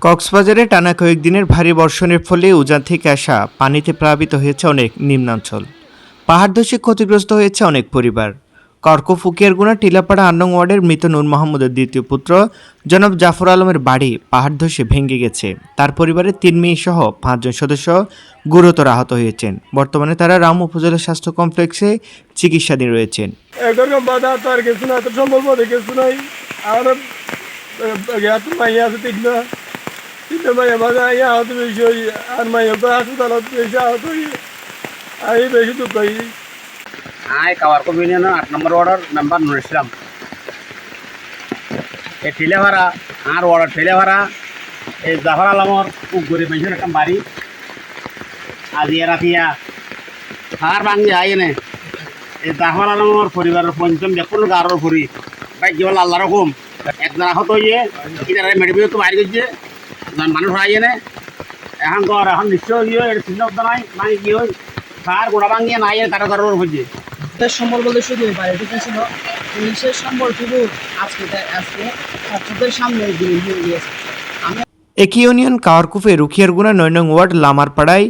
কক্সবাজারে টানা কয়েকদিনের ভারী বর্ষণের ফলে উজান থেকে আসা পানিতে প্লাবিত হয়েছে অনেক নিম্নাঞ্চল। পাহাড় ধসে ক্ষতিগ্রস্ত হয়েছে অনেক পরিবার। ফুকিয়ারগুনা টিলাপাড়া ৮ নং ওয়ার্ডের মৃত নূর মাহমুদের দ্বিতীয় পুত্র জনাব জাফর আলমের বাড়ি পাহাড় ধসে ভেঙে গেছে। তার পরিবারের ৩ মেয়ে সহ ৫ জন সদস্য গুরুতর আহত হয়েছেন। বর্তমানে তারা রাম উপজেলা স্বাস্থ্য কমপ্লেক্সে চিকিৎসাধীন রয়েছেন। তিনটা মাইয়া মাঝে আহত বেশি হই আর মাইয়া তো হাসপাতালত বেশি আহত হই আমি বেশি দুঃখ হই। কাওয়ারকোট ইউনিয়ন ৮ নম্বর ওয়ার্ডের মেম্বার নুর ইসলাম। এই ঠেলেভাড়া আর ওয়ার্ডের ঠেলেভাড়া এই জাফর আলমর খুব গরিব মানুষের একটা বাড়ি। আজিয়া রাতিয়া সার ভাঙি আইনে এই জাফর আলমর পরিবারের পঞ্চম দেখুন গারোর ভরি ভাই কেবল আল্লাহ রকম একজন আহত হইয়ে এটা মেডিকেল তো বাইরে গেছে মানুষ আইনে এখন ঘর এখন নিশ্চয় গিয়ে এটা চিন্তা করতে নাই মানে কি হয় সার গোড়া ভাঙিয়ে নাই কারো কারোর হয়েছে সম্বল বলতে শুধু বাড়িতে ছিল পুলিশের সম্বলটুকু আজকে ছাত্রদের সামনে দিয়ে গিয়েছে। একই ইউনিয়ন কাওয়ারকুফে রুখিয়ারগুনা ৯ নং ওয়ার্ড লামারপাড়ায়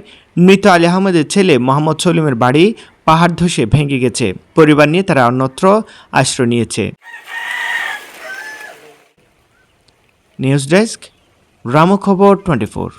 মৃত আলী আহমেদের ছেলে মোহাম্মদ সলিমের বাড়ি পাহাড় ধসে ভেঙে গেছে। পরিবার নিয়ে তারা অন্যত্র আশ্রয় নিয়েছে। নিউজ ডেস্ক, রামো খবর 24।